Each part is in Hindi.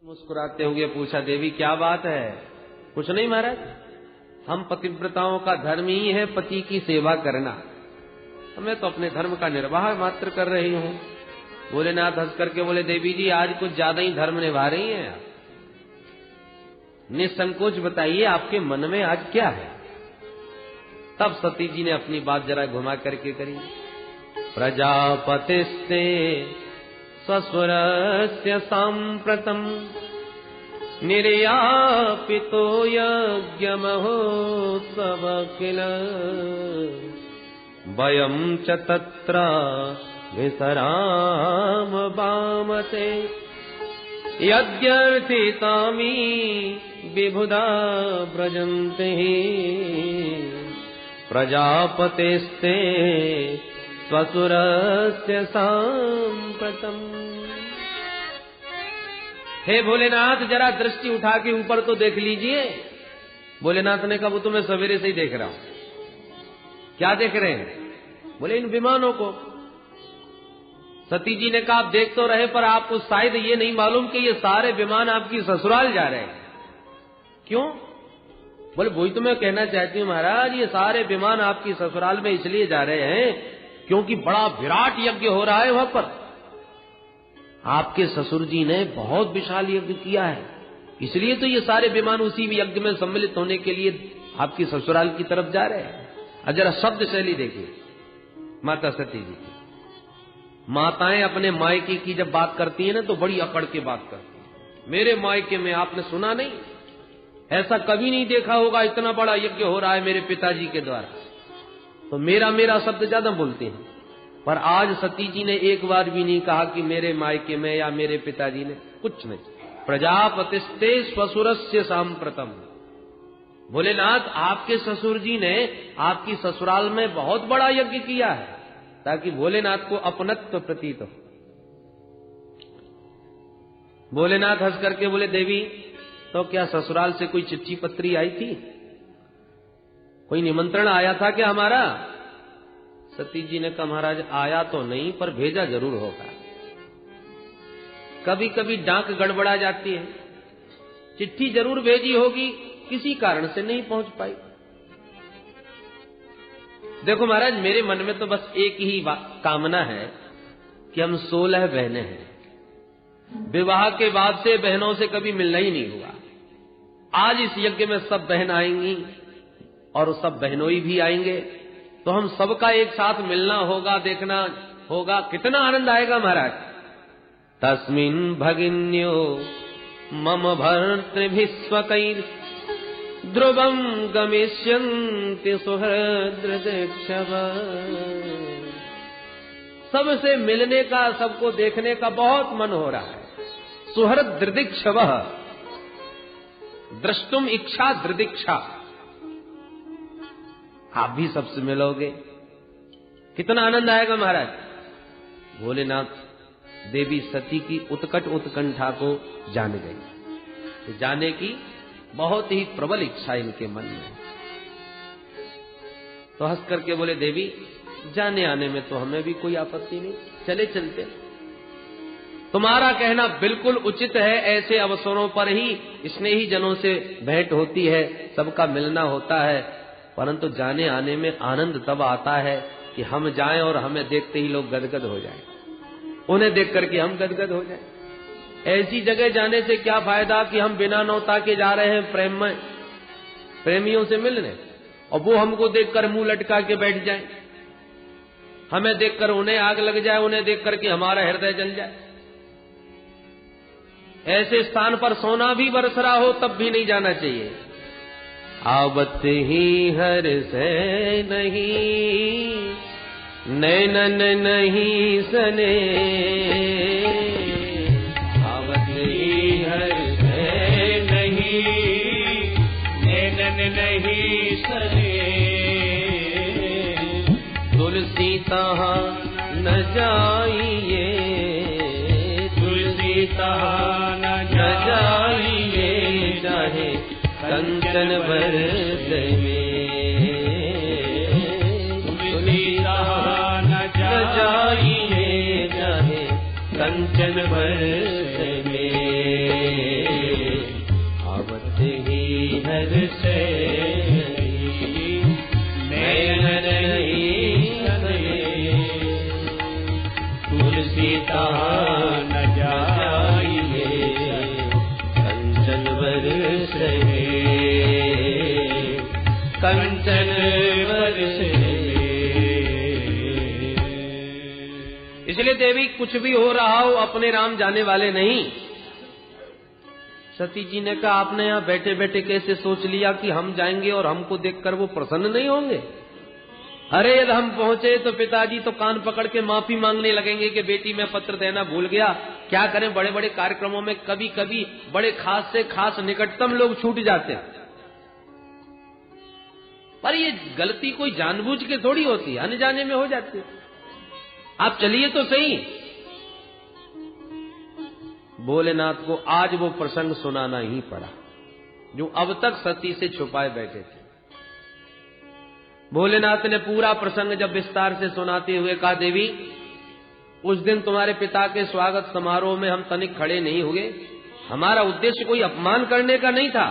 मुस्कुराते हुए पूछा, देवी क्या बात है? कुछ नहीं महाराज, हम पतिव्रताओं का धर्म ही है पति की सेवा करना, मैं तो अपने धर्म का निर्वाह मात्र कर रही हूँ। भोलेनाथ हंस करके बोले, देवी जी आज कुछ ज्यादा ही धर्म निभा रही हैं आप। निसंकोच बताइए आपके मन में आज क्या है? तब सती जी ने अपनी बात जरा घुमा करके करी। प्रजापतिस्ते स्वसुरस्य सांप्रतम् निर्यापितो यज्ञमहोत्सव किल वयं च तत्र विसराम वामते यज्ञर्थितामि विबुधा व्रजन्ते प्रजापतेस्ते स्वसुरस्य सांप्रतम्। हे भोलेनाथ जरा दृष्टि उठा के ऊपर तो देख लीजिए। भोलेनाथ ने कहा, वो तो मैं सवेरे से ही देख रहा हूं। क्या देख रहे हैं? बोले इन विमानों को। सती जी ने कहा, आप देख तो रहे पर आपको शायद ये नहीं मालूम कि ये सारे विमान आपकी ससुराल जा रहे हैं। क्यों? बोले वही तो मैं कहना चाहती हूँ महाराज, ये सारे विमान आपकी ससुराल में इसलिए जा रहे हैं क्योंकि बड़ा विराट यज्ञ हो रहा है वहां पर। आपके ससुर जी ने बहुत विशाल यज्ञ किया है, इसलिए तो ये सारे विमान उसी यज्ञ में सम्मिलित होने के लिए आपकी ससुराल की तरफ जा रहे हैं। जरा शब्द शैली देखिए माता सती जी की। माताएं अपने मायके की जब बात करती है ना तो बड़ी अकड़ के बात करती है। मेरे मायके में आपने सुना नहीं, ऐसा कभी नहीं देखा होगा, इतना बड़ा यज्ञ हो रहा है मेरे पिताजी के द्वारा। तो मेरा शब्द ज्यादा बोलते हैं। पर आज सती जी ने एक बार भी नहीं कहा कि मेरे मायके में या मेरे पिताजी ने, कुछ नहीं। प्रजापतिस्ते स्वसुरस्य सांप्रतम। भोलेनाथ आपके ससुर जी ने आपकी ससुराल में बहुत बड़ा यज्ञ किया है ताकि भोलेनाथ को अपनत्व प्रतीत हो। भोलेनाथ हंस करके बोले, देवी तो क्या ससुराल से कोई चिट्ठी पत्री आई थी? कोई निमंत्रण आया था क्या हमारा? सती जी ने कहा, महाराज आया तो नहीं पर भेजा जरूर होगा। कभी कभी डाक गड़बड़ा जाती है, चिट्ठी जरूर भेजी होगी, किसी कारण से नहीं पहुंच पाई। देखो महाराज, मेरे मन में तो बस एक ही कामना है कि हम 16 बहनें हैं। विवाह के बाद से बहनों से कभी मिलना ही नहीं हुआ। आज इस यज्ञ में सब बहन आएंगी और सब बहनोई भी आएंगे, तो हम सबका एक साथ मिलना होगा, देखना होगा, कितना आनंद आएगा महाराज। तस्मिन् भगिन्यो मम भर्तृभिस्वकैर् ध्रुवं गमिष्यन्ति सुहृद्रदिक्षव। सबसे मिलने का, सबको देखने का बहुत मन हो रहा है। सुहृद्रदिक्षव, द्रष्टुम इच्छा दृदिक्षा। आप भी सबसे मिलोगे, कितना आनंद आएगा महाराज। भोलेनाथ देवी सती की उत्कट उत्कंठा को जान गई। जाने की बहुत ही प्रबल इच्छा इनके मन में। तो हंस करके बोले, देवी जाने आने में तो हमें भी कोई आपत्ति नहीं, चले चलते। तुम्हारा कहना बिल्कुल उचित है। ऐसे अवसरों पर ही स्नेही जनों से भेंट होती है, सबका मिलना होता है। परंतु जाने आने में आनंद तब आता है कि हम जाएं और हमें देखते ही लोग गदगद हो जाएं, उन्हें देख करके हम गदगद हो जाएं। ऐसी जगह जाने से क्या फायदा कि हम बिना नौता के जा रहे हैं प्रेम में, प्रेमियों से मिलने, और वो हमको देखकर मुंह लटका के बैठ जाएं, हमें देखकर उन्हें आग लग जाए, उन्हें देख करके हमारा हृदय जल जाए। ऐसे स्थान पर सोना भी बरस रहा हो तब भी नहीं जाना चाहिए। आवत ही हर से नहीं नैनन नहीं सने, आवत ही हर से नहीं नैनन नहीं सने। तुलसी तहाँ न जाइए, तुलसी तहाँ न जाइए, चाहे कंचन बरस में। तुलसी तहाँ न जाइए, चाहे कंचन बरस में। हर से नयन तुलसीता न जाइए कंचन बरसे कंचन बरसे। इसलिए देवी कुछ भी हो रहा हो अपने राम जाने वाले नहीं। सती जी ने कहा आपने यहां बैठे बैठे कैसे सोच लिया कि हम जाएंगे और हमको देखकर वो प्रसन्न नहीं होंगे? अरे यदि हम पहुंचे तो पिताजी तो कान पकड़ के माफी मांगने लगेंगे कि बेटी मैं पत्र देना भूल गया। क्या करें, बड़े बड़े कार्यक्रमों में कभी कभी बड़े खास से खास निकटतम लोग छूट जाते हैं। पर ये गलती कोई जानबूझ के थोड़ी होती है, अनजाने में हो जाती है। आप चलिए तो सही। भोलेनाथ को आज वो प्रसंग सुनाना ही पड़ा जो अब तक सती से छुपाए बैठे थे। भोलेनाथ ने पूरा प्रसंग जब विस्तार से सुनाते हुए कहा, देवी उस दिन तुम्हारे पिता के स्वागत समारोह में हम तनिक खड़े नहीं हुए। हमारा उद्देश्य कोई अपमान करने का नहीं था।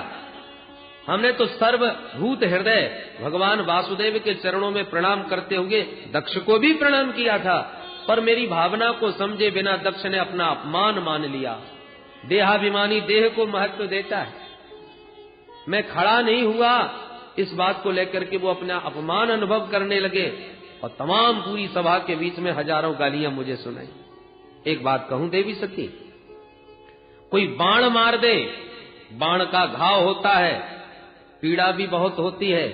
हमने तो सर्वभूत हृदय भगवान वासुदेव के चरणों में प्रणाम करते हुए दक्ष को भी प्रणाम किया था। पर मेरी भावना को समझे बिना दक्ष ने अपना अपमान मान लिया। देहाभिमानी देह को महत्व देता है। मैं खड़ा नहीं हुआ इस बात को लेकर के वो अपना अपमान अनुभव करने लगे और तमाम पूरी सभा के बीच में हजारों गालियां मुझे सुनाई। एक बात कहूं देवी सती, कोई बाण मार दे, बाण का घाव होता है, पीड़ा भी बहुत होती है,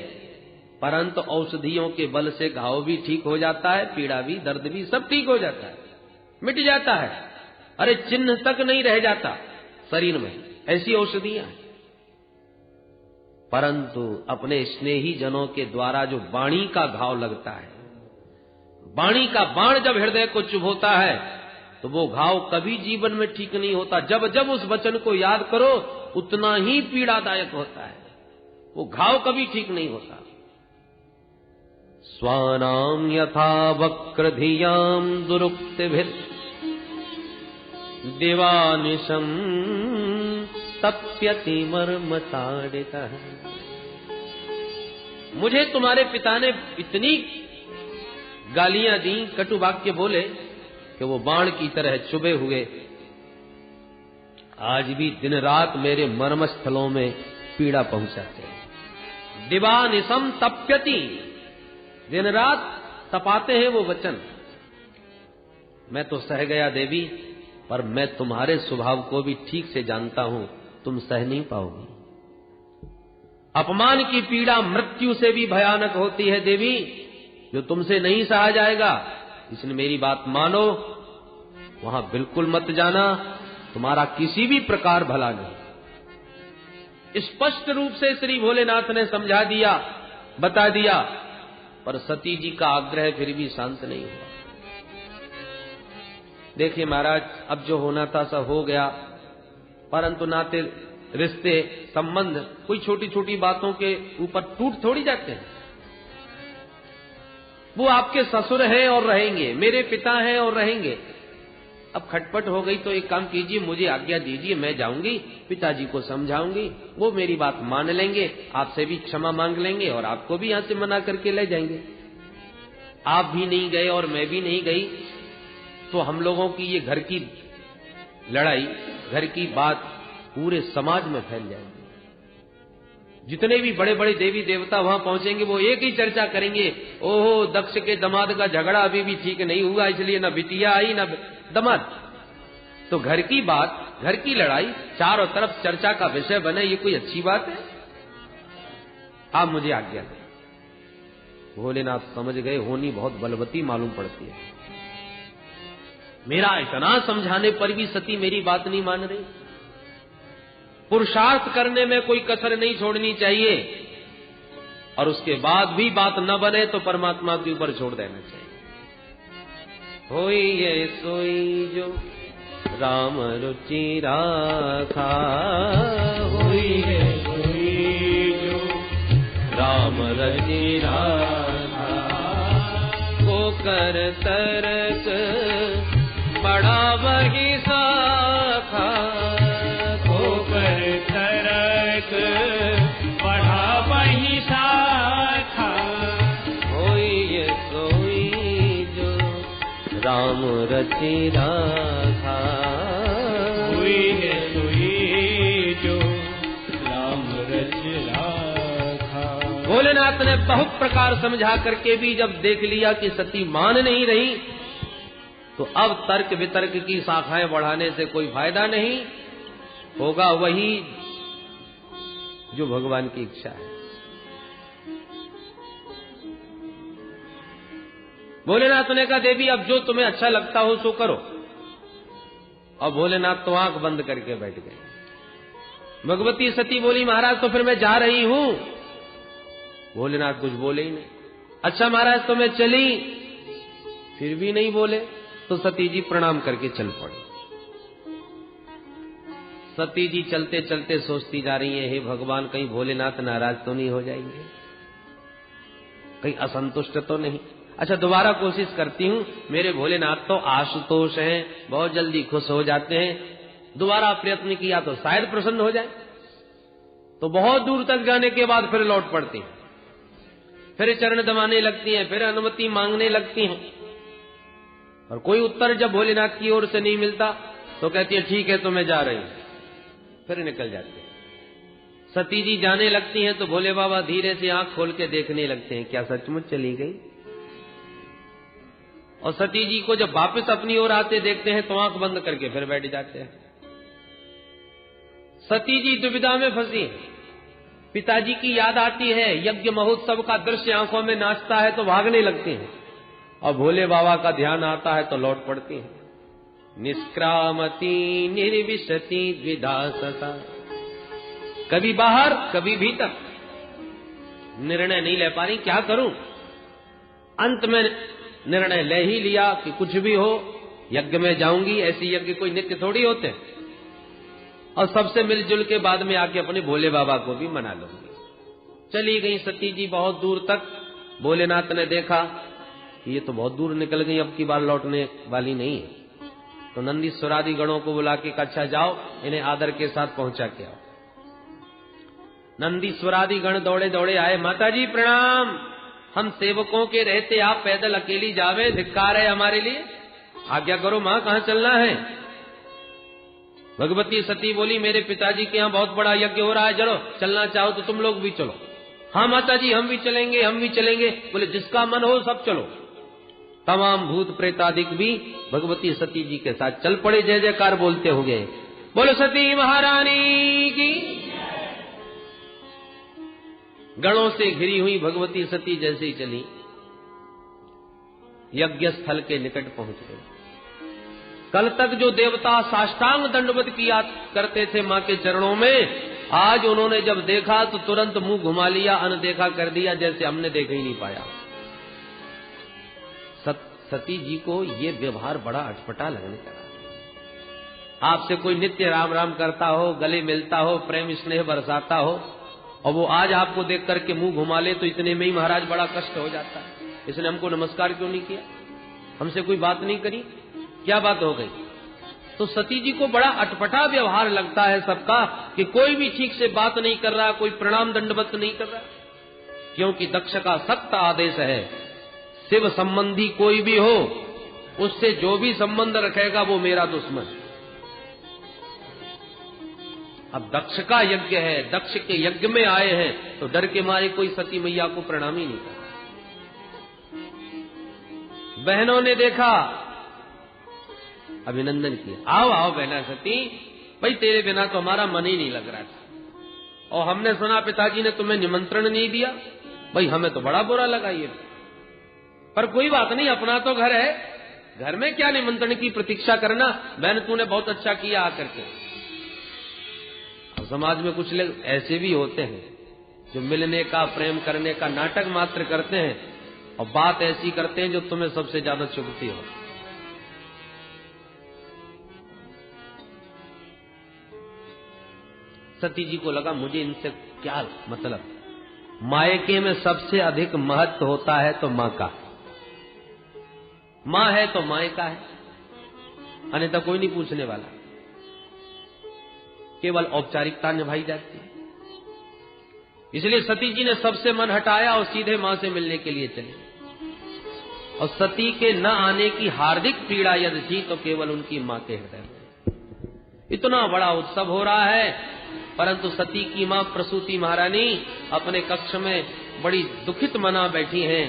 परंतु औषधियों के बल से घाव भी ठीक हो जाता है, पीड़ा भी, दर्द भी सब ठीक हो जाता है, मिट जाता है। अरे चिन्ह तक नहीं रह जाता शरीर में, ऐसी औषधियां। परंतु अपने स्नेही जनों के द्वारा जो वाणी का घाव लगता है, वाणी का बाण जब हृदय को चुभोता है तो वो घाव कभी जीवन में ठीक नहीं होता। जब जब उस वचन को याद करो उतना ही पीड़ादायक होता है, वो घाव कभी ठीक नहीं होता। स्वानाम यथा वक्रधियाम दुरुक्तिभिः दिवानिशं तप्यति मर्मताडितः। मुझे तुम्हारे पिता ने इतनी गालियां दी, कटु वाक्य बोले कि वो बाण की तरह चुभे हुए आज भी दिन रात मेरे मर्म स्थलों में पीड़ा पहुंचाते हैं। दिवानिशं तप्यति, दिन रात तपाते हैं वो वचन। मैं तो सह गया देवी, पर मैं तुम्हारे स्वभाव को भी ठीक से जानता हूं, तुम सह नहीं पाओगी। अपमान की पीड़ा मृत्यु से भी भयानक होती है देवी, जो तुमसे नहीं सहा जाएगा। इसलिए मेरी बात मानो, वहां बिल्कुल मत जाना, तुम्हारा किसी भी प्रकार भला नहीं। स्पष्ट रूप से श्री भोलेनाथ ने समझा दिया, बता दिया, पर सती जी का आग्रह फिर भी शांत नहीं हुआ। देखिए महाराज, अब जो होना था सब हो गया, परंतु नाते रिश्ते संबंध कोई छोटी छोटी बातों के ऊपर टूट थोड़ी जाते हैं। वो आपके ससुर हैं और रहेंगे, मेरे पिता हैं और रहेंगे। अब खटपट हो गई तो एक काम कीजिए, मुझे आज्ञा दीजिए, मैं जाऊंगी, पिताजी को समझाऊंगी, वो मेरी बात मान लेंगे, आपसे भी क्षमा मांग लेंगे और आपको भी यहां से मना करके ले जाएंगे। आप भी नहीं गए और मैं भी नहीं गई तो हम लोगों की ये घर की लड़ाई, घर की बात पूरे समाज में फैल जाएगी। जितने भी बड़े बड़े देवी देवता वहां पहुंचेंगे वो एक ही चर्चा करेंगे, ओहो दक्ष के दामाद का झगड़ा अभी भी ठीक नहीं हुआ, इसलिए न बिटिया आई न दामाद। तो घर की बात, घर की लड़ाई चारों तरफ चर्चा का विषय बने, ये कोई अच्छी बात है? आप मुझे आज्ञा दें। भोलेनाथ समझ गए होनी बहुत बलवती मालूम पड़ती है। मेरा इतना समझाने पर भी सती मेरी बात नहीं मान रही। पुरुषार्थ करने में कोई कसर नहीं छोड़नी चाहिए, और उसके बाद भी बात न बने तो परमात्मा के ऊपर छोड़ देना चाहिए। होई ये सोई जो राम रुचि राखा, होई ये सोई जो राम रुचि राखा, को कर तरक बड़ा वही साखा, को कर तरक रचि राखा। हुई है सोई जो राम रच राखा। भोलेनाथ ने बहुत प्रकार समझा करके भी जब देख लिया कि सती मान नहीं रही, तो अब तर्क वितर्क की शाखाएं बढ़ाने से कोई फायदा नहीं होगा, वही जो भगवान की इच्छा है। भोलेनाथ ने कहा देवी अब जो तुम्हें अच्छा लगता हो सो करो। और भोलेनाथ तो आंख बंद करके बैठ गए। भगवती सती बोली महाराज तो फिर मैं जा रही हूं। भोलेनाथ कुछ बोले ही नहीं। अच्छा महाराज तो मैं चली, फिर भी नहीं बोले। तो सती जी प्रणाम करके चल पड़ी। सती जी चलते चलते सोचती जा रही है, हे भगवान कहीं भोलेनाथ नाराज तो नहीं हो जाएंगे, कहीं असंतुष्ट तो नहीं। अच्छा दोबारा कोशिश करती हूं, मेरे भोलेनाथ तो आशुतोष हैं, बहुत जल्दी खुश हो जाते हैं। दोबारा प्रयत्न किया तो शायद प्रसन्न हो जाए। तो बहुत दूर तक जाने के बाद फिर लौट पड़ती हैं, फिर चरण दबाने लगती हैं, फिर अनुमति मांगने लगती हैं। और कोई उत्तर जब भोलेनाथ की ओर से नहीं मिलता तो कहती है ठीक है तो मैं जा रही हूं, फिर निकल जाती है। सती जी जाने लगती हैं तो भोले बाबा धीरे से आंख खोल के देखने लगते हैं, क्या सचमुच चली गई? और सती जी को जब वापस अपनी ओर आते देखते हैं तो आंख बंद करके फिर बैठ जाते हैं। सती जी दुविधा में फंसी। पिताजी की याद आती है, यज्ञ महोत्सव का दृश्य आंखों में नाचता है तो भागने लगती हैं, और भोले बाबा का ध्यान आता है तो लौट पड़ती हैं। निष्क्रामती निर्विशति द्विधा सता, कभी बाहर कभी भीतर, निर्णय नहीं ले पा रही, क्या करूं? अंत में निर्णय ले ही लिया कि कुछ भी हो यज्ञ में जाऊंगी। ऐसे यज्ञ कोई नित्य थोड़ी होते हैं। और सबसे मिलजुल के बाद में आके अपने भोले बाबा को भी मना लूंगी। चली गई सती जी बहुत दूर तक। भोलेनाथ ने देखा ये तो बहुत दूर निकल गई, अब की बार लौटने वाली नहीं है। तो नंदीश्वरादि गणों को बुला के अच्छा जाओ इन्हें आदर के साथ पहुंचा के आओ। नंदीश्वरादि गण दौड़े दौड़े आए। माताजी प्रणाम, हम सेवकों के रहते आप पैदल अकेली जावे, धिक्कार है हमारे लिए, आज्ञा करो मां कहां चलना है? भगवती सती बोली मेरे पिताजी के यहाँ बहुत बड़ा यज्ञ हो रहा है, चलो चलना चाहो तो तुम लोग भी चलो। हाँ माताजी हम भी चलेंगे, हम भी चलेंगे। बोले जिसका मन हो सब चलो। तमाम भूत प्रेतादिक भी भगवती सती जी के साथ चल पड़े, जय जयकार बोलते हो गए। बोलो सती महारानी की। गणों से घिरी हुई भगवती सती जैसे ही चली, यज्ञ स्थल के निकट पहुंच गई। कल तक जो देवता साष्टांग दंडवत किया करते थे मां के चरणों में, आज उन्होंने जब देखा तो तुरंत मुंह घुमा लिया, अनदेखा कर दिया, जैसे हमने देख ही नहीं पाया। सती जी को ये व्यवहार बड़ा अटपटा लगने लगा। आपसे कोई नित्य राम राम करता हो, गले मिलता हो, प्रेम स्नेह बरसाता हो, और वो आज आपको देख करके मुंह घुमा ले तो इतने में ही महाराज बड़ा कष्ट हो जाता है। इसने हमको नमस्कार क्यों नहीं किया, हमसे कोई बात नहीं करी, क्या बात हो गई? तो सती जी को बड़ा अटपटा व्यवहार लगता है सबका, कि कोई भी ठीक से बात नहीं कर रहा, कोई प्रणाम दंडवत नहीं कर रहा। क्योंकि दक्ष का सख्त आदेश है, शिव संबंधी कोई भी हो उससे जो भी संबंध रखेगा वो मेरा दुश्मन। अब दक्ष का यज्ञ है, दक्ष के यज्ञ में आए हैं, तो डर के मारे कोई सती मैया को प्रणाम ही नहीं कर। बहनों ने देखा, अभिनंदन किया, आओ आओ बहना सती, भाई तेरे बिना तो हमारा मन ही नहीं लग रहा था, और हमने सुना पिताजी ने तुम्हें निमंत्रण नहीं दिया। भाई हमें तो बड़ा बुरा लगा ये, पर कोई बात नहीं, अपना तो घर है, घर में क्या निमंत्रण की प्रतीक्षा करना। बहन तूने बहुत अच्छा किया आकर के। समाज में कुछ लोग ऐसे भी होते हैं जो मिलने का, प्रेम करने का नाटक मात्र करते हैं, और बात ऐसी करते हैं जो तुम्हें सबसे ज्यादा चुभती हो। सती जी को लगा मुझे इनसे क्या मतलब, मायके में सबसे अधिक महत्व होता है तो मां का, मां है तो मायका है, अन्यथा कोई नहीं पूछने वाला, केवल औपचारिकता निभाई जाती है। इसलिए सती जी ने सबसे मन हटाया और सीधे मां से मिलने के लिए चले। और सती के न आने की हार्दिक पीड़ा यदि थी तो केवल उनकी मां के हृदय में। इतना बड़ा उत्सव हो रहा है, परंतु सती की मां प्रसूति महारानी अपने कक्ष में बड़ी दुखित मना बैठी हैं।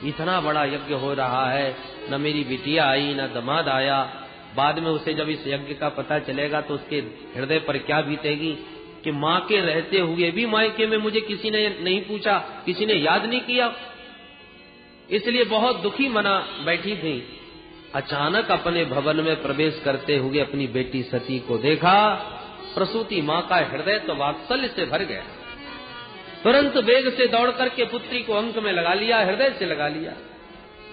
इतना बड़ा यज्ञ हो रहा है, न मेरी बिटिया आई न दामाद आया। बाद में उसे जब इस यज्ञ का पता चलेगा तो उसके हृदय पर क्या बीतेगी कि मां के रहते हुए भी मायके में मुझे किसी ने नहीं पूछा, किसी ने याद नहीं किया। इसलिए बहुत दुखी मना बैठी थी। अचानक अपने भवन में प्रवेश करते हुए अपनी बेटी सती को देखा। प्रसूति मां का हृदय तो वात्सल्य से भर गया। तुरंत वेग से दौड़ करके पुत्री को अंक में लगा लिया, हृदय से लगा लिया।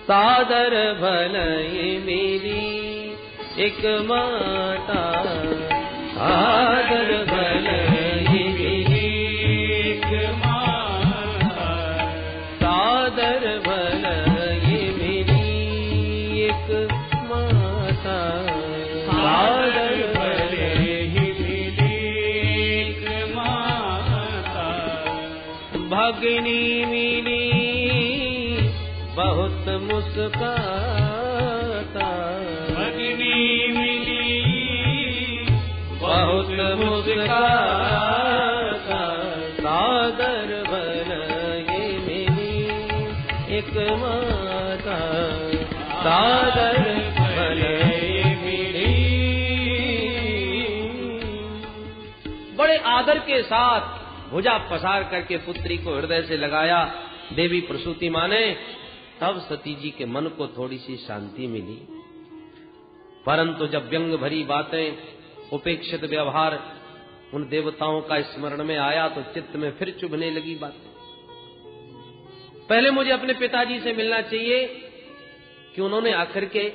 सादर भलई मेरी एक माता, सादर भलई मेरी एक माता, सादर भलई मेरी एक माता, सादर भलई मेरी एक माता। भगिनी मिली बहुत मुस्काता, भगिनी मिली बहुत मुस्काता, सादर भलई मेरी एक माता, सादर भलई मेरी। बड़े आदर के साथ भुजा पसार करके पुत्री को हृदय से लगाया देवी प्रसूति मां ने। तब सती जी के मन को थोड़ी सी शांति मिली, परंतु जब व्यंग भरी बातें, उपेक्षित व्यवहार उन देवताओं का स्मरण में आया तो चित्त में फिर चुभने लगी बातें। पहले मुझे अपने पिताजी से मिलना चाहिए कि उन्होंने आखिर के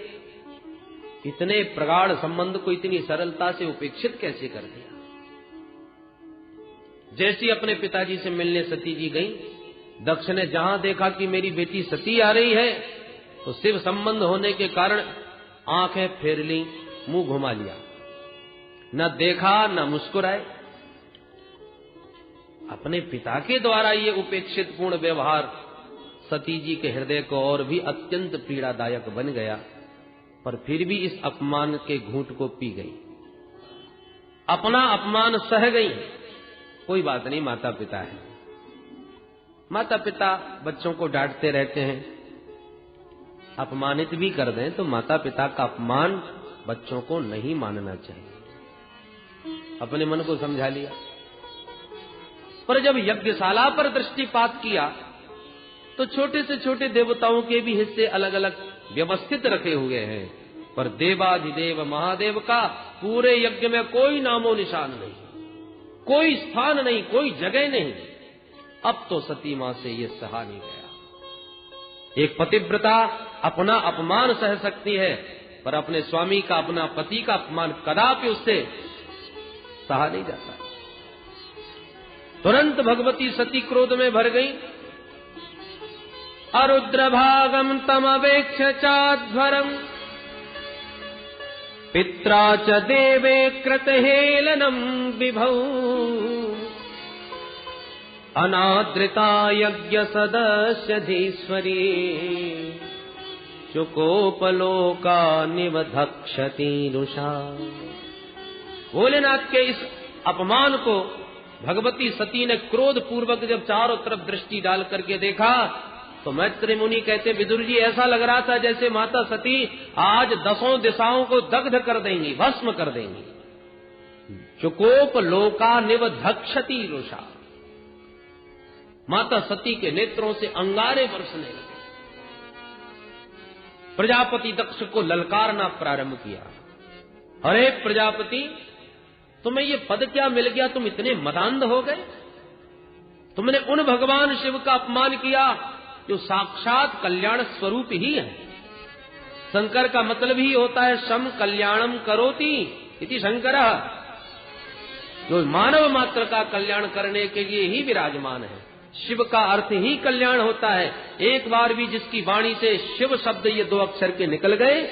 इतने प्रगाढ़ संबंध को इतनी सरलता से उपेक्षित कैसे कर दिया। जैसी अपने पिताजी से मिलने सती जी गई, दक्ष ने जहां देखा कि मेरी बेटी सती आ रही है तो शिव संबंध होने के कारण आंखें फेर ली, मुंह घुमा लिया, न देखा न मुस्कुराए। अपने पिता के द्वारा ये उपेक्षित पूर्ण व्यवहार सती जी के हृदय को और भी अत्यंत पीड़ादायक बन गया, पर फिर भी इस अपमान के घूंट को पी गई, अपना अपमान सह गई। कोई बात नहीं, माता पिता है। माता पिता बच्चों को डांटते रहते हैं, अपमानित भी कर दें तो माता पिता का अपमान बच्चों को नहीं मानना चाहिए। अपने मन को समझा लिया। पर जब यज्ञशाला पर दृष्टिपात किया तो छोटे से छोटे देवताओं के भी हिस्से अलग अलग व्यवस्थित रखे हुए हैं, पर देवाधिदेव महादेव का पूरे यज्ञ में कोई नामो निशान नहीं, कोई स्थान नहीं, कोई जगह नहीं। अब तो सती मां से ये सहा नहीं गया। एक पतिव्रता अपना अपमान सह सकती है, पर अपने स्वामी का, अपना पति का अपमान कदापि उससे सहा नहीं जाता। तुरंत भगवती सती क्रोध में भर गई। अरुद्र भागम तमवेक्ष चाध्वरम पित्रा च देवे कृत हेलनम विभौ अनादृता यज्ञ सदस्य धीश्वरी चुकोपलोका निवधक्षति रुषा। भोलेनाथ के इस अपमान को भगवती सती ने क्रोध पूर्वक जब चारों तरफ दृष्टि डाल करके देखा तो मैत्री मुनि कहते, विदुर जी ऐसा लग रहा था जैसे माता सती आज 10 दिशाओं को दग्ध कर देंगी, भस्म कर देंगी। चुकोप लोका निवधक्षति रुषा। माता सती के नेत्रों से अंगारे बरसने लगे। प्रजापति दक्ष को ललकारना प्रारंभ किया, अरे प्रजापति, तुम्हें ये पद क्या मिल गया? तुम इतने मदान्ध हो गए? तुमने उन भगवान शिव का अपमान किया जो साक्षात कल्याण स्वरूप ही है। शंकर का मतलब ही होता है शम कल्याणम करोति इति शंकरः, जो मानव मात्र का कल्याण करने के लिए ही विराजमान है। शिव का अर्थ ही कल्याण होता है। एक बार भी जिसकी वाणी से शिव शब्द ये 2 अक्षर के निकल गए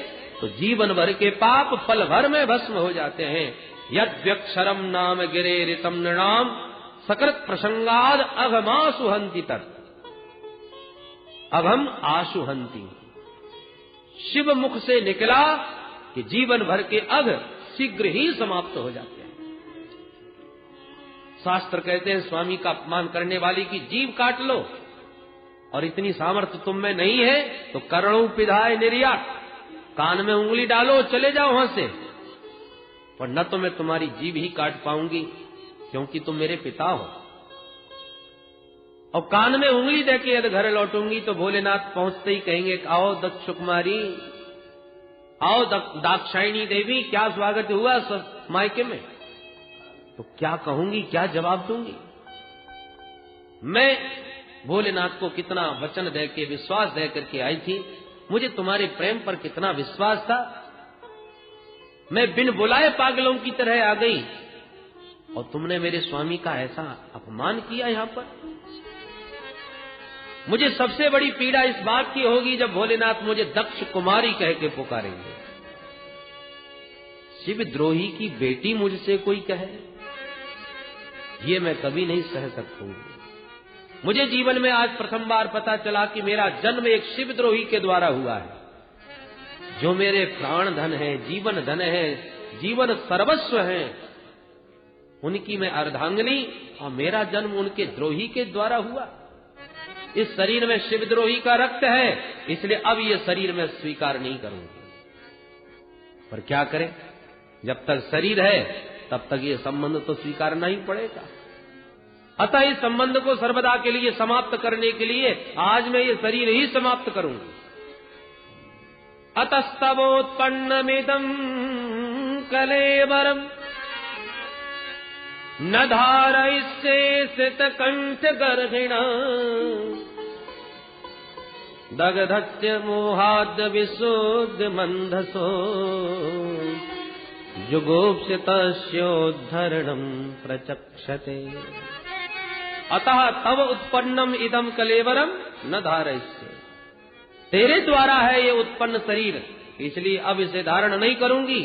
तो जीवन भर के पाप पल भर में भस्म हो जाते हैं। यद्व्यक्षरम नाम गिरे ऋतम नृणाम सकृत प्रसंगाद अघमा सुहंति तत्। अब हम आशुहंती, शिव मुख से निकला कि जीवन भर के अघ शीघ्र ही समाप्त हो जाते हैं। शास्त्र कहते हैं स्वामी का अपमान करने वाली की जीभ काट लो, और इतनी सामर्थ्य तुम में नहीं है तो करणों पिधाय निर्यात, कान में उंगली डालो चले जाओ वहां से, पर न तो मैं तुम्हारी जीभ ही काट पाऊंगी क्योंकि तुम मेरे पिता हो, और कान में उंगली देके यदि घर लौटूंगी तो भोलेनाथ पहुंचते ही कहेंगे आओ दक्ष कुमारी, आओ दाक्षायणी देवी, क्या स्वागत हुआ सब मायके में। तो क्या कहूंगी, क्या जवाब दूंगी। मैं भोलेनाथ को कितना वचन देके विश्वास दे करके आई थी, मुझे तुम्हारे प्रेम पर कितना विश्वास था, मैं बिन बुलाए पागलों की तरह आ गई और तुमने मेरे स्वामी का ऐसा अपमान किया। यहां पर मुझे सबसे बड़ी पीड़ा इस बात की होगी जब भोलेनाथ मुझे दक्ष कुमारी कह के पुकारेंगे। शिवद्रोही की बेटी मुझसे कोई कहे, ये मैं कभी नहीं सह सकूंगी। मुझे जीवन में आज प्रथम बार पता चला कि मेरा जन्म एक शिवद्रोही के द्वारा हुआ है, जो मेरे प्राण धन है, जीवन धन है, जीवन सर्वस्व है, उनकी मैं अर्धांगिनी, और मेरा जन्म उनके द्रोही के द्वारा हुआ। इस शरीर में शिवद्रोही का रक्त है, इसलिए अब ये शरीर में स्वीकार नहीं करूंगी। पर क्या करें, जब तक शरीर है तब तक ये संबंध तो स्वीकारना ही पड़ेगा। अतः इस संबंध को सर्वदा के लिए समाप्त करने के लिए आज मैं ये शरीर ही समाप्त करूंगी। अतस्तवोत्पन्नमिदं कलेवरम न धारयिष्ये श्रितकंठ गर्भिणा दग्धस्य मोहाद्य विशोद्य मंधसो जुगोप्सितस्योद्धरणं प्रचक्षते। अतः तव उत्पन्नम इदम कलेवरम न धारयिष्ये, तेरे द्वारा है ये उत्पन्न शरीर, इसलिए अब इसे धारण नहीं करूंगी।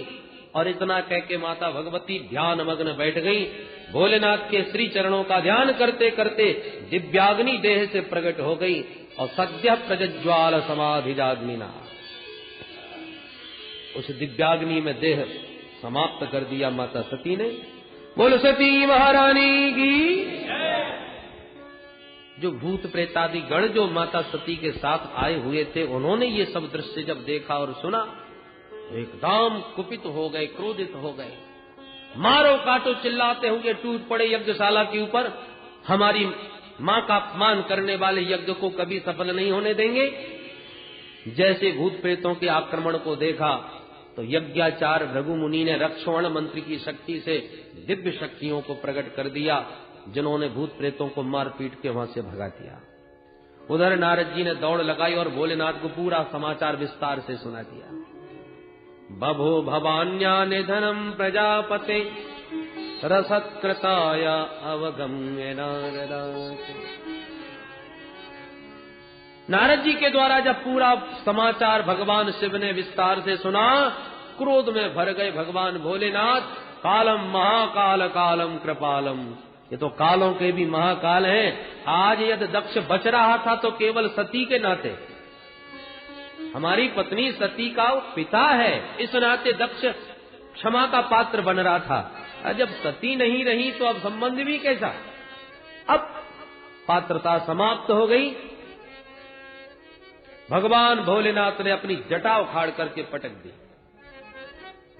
और इतना कह के माता भगवती ध्यान मग्न बैठ गई। भोलेनाथ के श्री चरणों का ध्यान करते करते दिव्याग्नि देह से प्रकट हो गई और सद्य प्रज्ज्वाल समाधिजाग्निना, उस दिव्याग्नि में देह समाप्त कर दिया माता सती ने। बोल सती महारानी की। जो भूत प्रेतादि गण जो माता सती के साथ आए हुए थे, उन्होंने ये सब दृश्य जब देखा और सुना एकदम कुपित हो गए, क्रोधित हो गए, मारो काटो चिल्लाते हुए टूट पड़े यज्ञशाला के ऊपर। हमारी मां का अपमान करने वाले यज्ञ को कभी सफल नहीं होने देंगे। जैसे भूत प्रेतों के आक्रमण को देखा तो यज्ञाचार्य भृगु मुनि ने रक्षवण मंत्र की शक्ति से दिव्य शक्तियों को प्रकट कर दिया, जिन्होंने भूत प्रेतों को मार पीट के वहां से भगा दिया। उधर नारद जी ने दौड़ लगाई और भोलेनाथ को पूरा समाचार विस्तार से सुना दिया। बभो भवान्या निधनम प्रजापते रसत्कृताय अवगम्य नारदाते। नारद जी के द्वारा जब पूरा समाचार भगवान शिव ने विस्तार से सुना, क्रोध में भर गए भगवान भोलेनाथ। कालम महाकाल कालम कृपालम, ये तो कालों के भी महाकाल हैं। आज यदि दक्ष बच रहा था तो केवल सती के नाते, हमारी पत्नी सती का पिता है, इस नाते दक्ष क्षमा का पात्र बन रहा था। जब सती नहीं रही तो अब संबंध भी कैसा। अब पात्रता समाप्त हो गई। भगवान भोलेनाथ ने अपनी जटा उखाड़ करके पटक दी।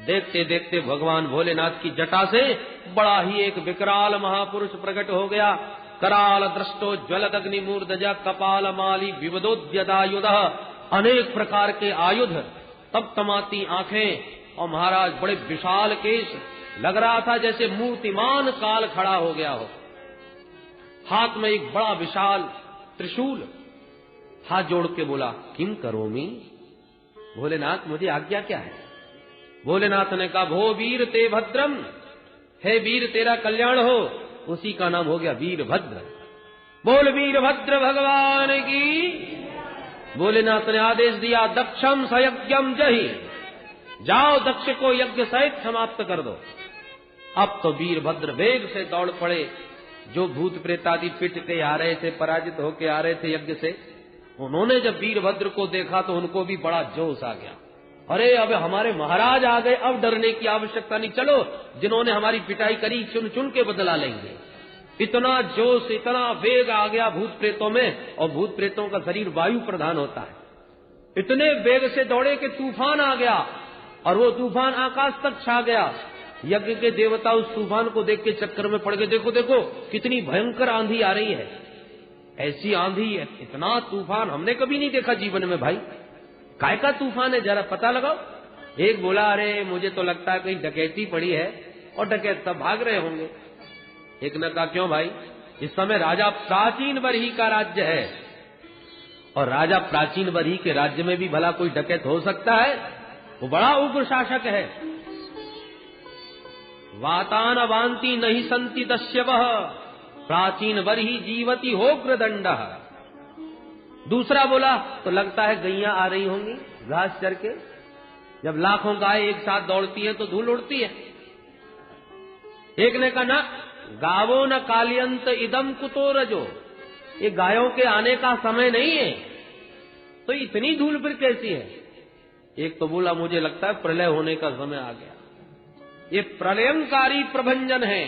देखते देखते भगवान भोलेनाथ की जटा से बड़ा ही एक विकराल महापुरुष प्रकट हो गया। कराल दृष्टो ज्वलदग्नि मूर्धजा कपाल माली विवदोद्यदायुध, अनेक प्रकार के आयुध, तमतमाती आंखें और महाराज बड़े विशाल केश। लग रहा था जैसे मूर्तिमान काल खड़ा हो गया हो। हाथ में एक बड़ा विशाल त्रिशूल। हाथ जोड़ के बोला किम करोमि, भोलेनाथ मुझे आज्ञा क्या है। भोलेनाथ ने कहा भो वीर ते भद्रम, हे वीर तेरा कल्याण हो। उसी का नाम हो गया वीरभद्र। बोल वीरभद्र भगवान की। भोलेनाथ ने आदेश दिया दक्षम सयज्ञम जहि, जाओ दक्ष को यज्ञ सहित समाप्त कर दो। अब तो वीरभद्र वेग से दौड़ पड़े। जो भूत प्रेतादि पिट के आ रहे थे, पराजित होके आ रहे थे यज्ञ से, उन्होंने जब वीरभद्र को देखा तो उनको भी बड़ा जोश आ गया। अरे अब हमारे महाराज आ गए, अब डरने की आवश्यकता नहीं, चलो जिन्होंने हमारी पिटाई करी चुन चुन के बदला लेंगे। इतना जोश, इतना वेग आ गया भूत प्रेतों में, और भूत प्रेतों का शरीर वायु प्रधान होता है। इतने वेग से दौड़े कि तूफान आ गया, और वो तूफान आकाश तक छा गया। यज्ञ के देवता उस तूफान को देख के चक्कर में पड़ गए, देखो देखो कितनी भयंकर आंधी आ रही है, ऐसी आंधी, इतना तूफान हमने कभी नहीं देखा जीवन में। भाई काय का तूफान है, जरा पता लगाओ। एक बोला, अरे मुझे तो लगता है कहीं डकैती पड़ी है, और डकैत सब भाग रहे होंगे। एक ने कहा, क्यों भाई, इस समय राजा प्राचीन बरही का राज्य है, और राजा प्राचीन बरही के राज्य में भी भला कोई डकैत हो सकता है? वो बड़ा उग्र शासक है। वातान वांति नहीं संति दस्यवः, प्राचीन बरही जीवती होग्र दंड। दूसरा बोला, तो लगता है गैया आ रही होंगी घास चर के, जब लाखों गाय एक साथ दौड़ती है तो धूल उड़ती है। एक ने कहा, ना गावो न कालियंत इदम कुतो रजो, ये गायों के आने का समय नहीं है, तो इतनी धूल फिर कैसी है? एक तो बोला, मुझे लगता है प्रलय होने का समय आ गया, ये प्रलयंकारी प्रभंजन है।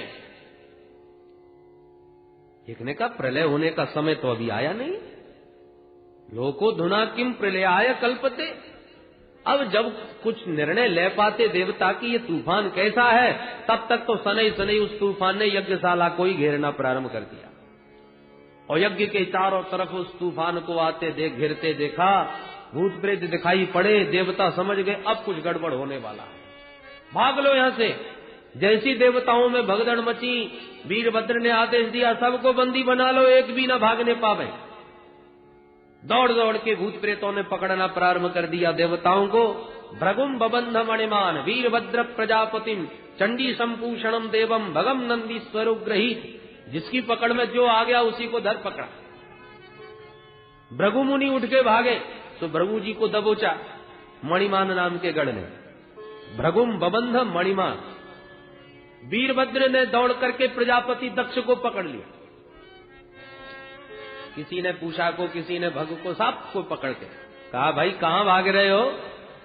एक ने कहा, प्रलय होने का समय तो अभी आया नहीं, लोको धुना किम प्रलयाय कल्पते। अब जब कुछ निर्णय ले पाते देवता की ये तूफान कैसा है, तब तक तो सनई सनई उस तूफान ने यज्ञशाला को ही घेरना प्रारंभ कर दिया, और यज्ञ के चारों तरफ उस तूफान को आते देख घिरते देखा, भूत प्रेत दिखाई पड़े। देवता समझ गए अब कुछ गड़बड़ होने वाला है, भाग लो यहां से। जैसी देवताओं में भगदड़ मची, वीरभद्र ने आदेश दिया, सबको बंदी बना लो, एक भी न भागने पावे। दौड़ दौड़ के भूत प्रेतों ने पकड़ना प्रारंभ कर दिया देवताओं को। भृगुम बबंध मणिमान वीरभद्र प्रजापतिम चंडी संपूषणम देवम भगम नंदी स्वरुग्रहित, जिसकी पकड़ में जो आ गया उसी को धर पकड़ा। भृगु मुनि उठ के भागे तो भृगु जी को दबोचा मणिमान नाम के गढ़ ने। भृगुम बबंध मणिमान, वीरभद्र ने दौड़ करके प्रजापति दक्ष को पकड़ लिया। किसी ने पूषा को, किसी ने भग को, सबको पकड़ के कहा, भाई कहां भाग रहे हो?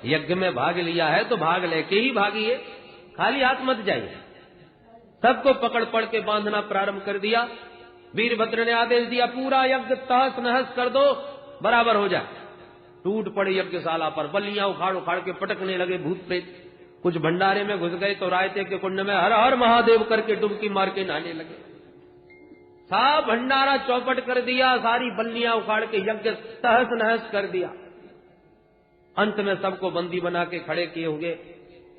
यज्ञ में भाग लिया है तो भाग लेके ही भागिए, खाली हाथ मत जाइए। सबको पकड़ पड़ के बांधना प्रारंभ कर दिया। वीरभद्र ने आदेश दिया, पूरा यज्ञ तहस नहस कर दो, बराबर हो जाए। टूट पड़े यज्ञशाला पर, बल्लियां उखाड़ उखाड़ के पटकने लगे भूत प्रेत। कुछ भंडारे में घुस गए तो रायते के कुंड में हर हर महादेव करके डुबकी मार के नहाने लगे। सब भंडारा चौपट कर दिया, सारी बल्लियां उखाड़ के यज्ञ तहस नहस कर दिया। अंत में सबको बंदी बना के खड़े किए हुए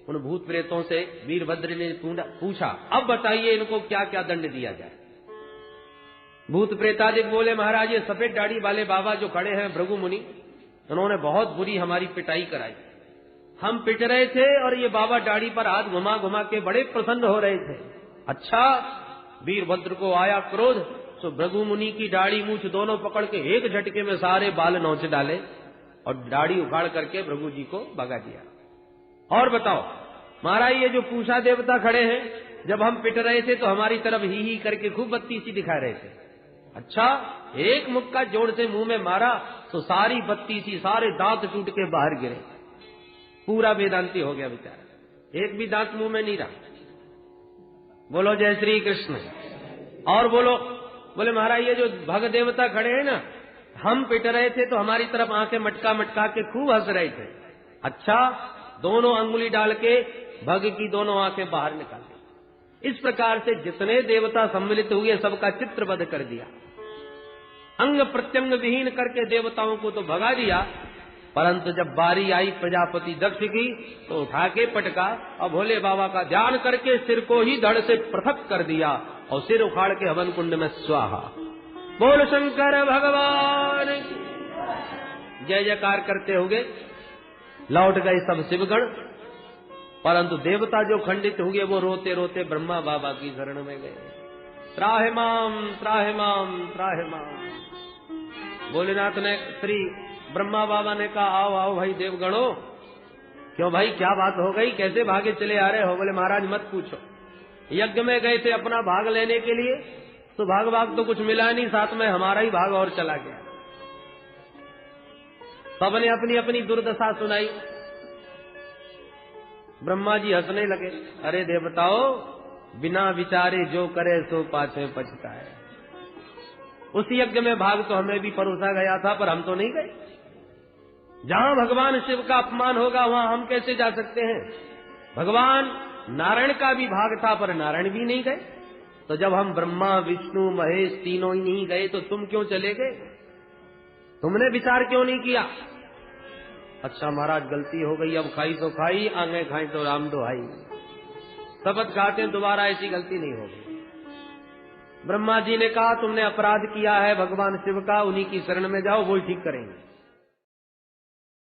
उन भूत प्रेतों से वीरभद्र ने पूछा, अब बताइए इनको क्या क्या दंड दिया जाए। भूत प्रेतादिक बोले, महाराज ये सफेद दाढ़ी वाले बाबा जो खड़े हैं भृगु मुनि, उन्होंने बहुत बुरी हमारी पिटाई कराई। हम पिट रहे थे और ये बाबा दाढ़ी पर हाथ घुमा घुमा के बड़े प्रसन्न हो रहे थे। अच्छा, वीरभद्र को आया क्रोध, तो भृगु मुनि की दाढ़ी मूछ दोनों पकड़ के एक झटके में सारे बाल नोच डाले और दाढ़ी उखाड़ करके भृगु जी को भगा दिया। और बताओ महाराज, ये जो पूषा देवता खड़े हैं, जब हम पिट रहे थे तो हमारी तरफ ही करके खूब बत्ती सी दिखा रहे थे। अच्छा, एक मुक्का जोर से मुंह में मारा तो सारी बत्ती सी, सारे दांत टूट के बाहर गिरे। पूरा वेदांती हो गया बेचारा, एक भी दांत मुंह में नहीं रहा। बोलो जय श्री कृष्ण। और बोले महाराज ये जो भग देवता खड़े हैं ना, हम पिट रहे थे तो हमारी तरफ आंखें मटका मटका के खूब हंस रहे थे। अच्छा, दोनों अंगुली डाल के भग की दोनों आंखें बाहर निकाल दी। इस प्रकार से जितने देवता सम्मिलित हुए सबका चित्रबद्ध कर दिया, अंग प्रत्यंग विहीन करके देवताओं को तो भगा दिया। परंतु जब बारी आई प्रजापति दक्ष की तो उठा के पटका और भोले बाबा का ध्यान करके सिर को ही धड़ से पृथक कर दिया और सिर उखाड़ के हवन कुंड में स्वाहा। बोल शंकर भगवान की जय जयकार करते हुए लौट गए सब शिवगण। परंतु देवता जो खंडित हुए वो रोते रोते ब्रह्मा बाबा की शरण में गए। त्राहि माम त्राहि माम त्राहि माम। भोलेनाथ ने, श्री ब्रह्मा बाबा ने कहा, आओ आओ भाई देवगणों। क्यों भाई, क्या बात हो गई, कैसे भागे चले आ रहे हो? बोले महाराज मत पूछो, यज्ञ में गए थे अपना भाग लेने के लिए, तो भाग भाग तो कुछ मिला नहीं, साथ में हमारा ही भाग और चला गया। सबने अपनी अपनी दुर्दशा सुनाई। ब्रह्मा जी हंसने लगे, अरे देवताओं, बिना विचारे जो करे सो पाछे पछताए। उस यज्ञ में भाग तो हमें भी परोसा गया था, पर हम तो नहीं गए। जहां भगवान शिव का अपमान होगा वहां हम कैसे जा सकते हैं? भगवान नारायण का भी भाग था, पर नारायण भी नहीं गए। तो जब हम ब्रह्मा विष्णु महेश तीनों ही नहीं गए तो तुम क्यों चले गए? तुमने विचार क्यों नहीं किया? अच्छा महाराज, गलती हो गई, अब खाई तो खाई, आगे खाई तो राम दुहाई। शपथ खाते हैं दोबारा ऐसी गलती नहीं होगी। ब्रह्मा जी ने कहा, तुमने अपराध किया है भगवान शिव का, उन्हीं की शरण में जाओ, वो ही ठीक करेंगे।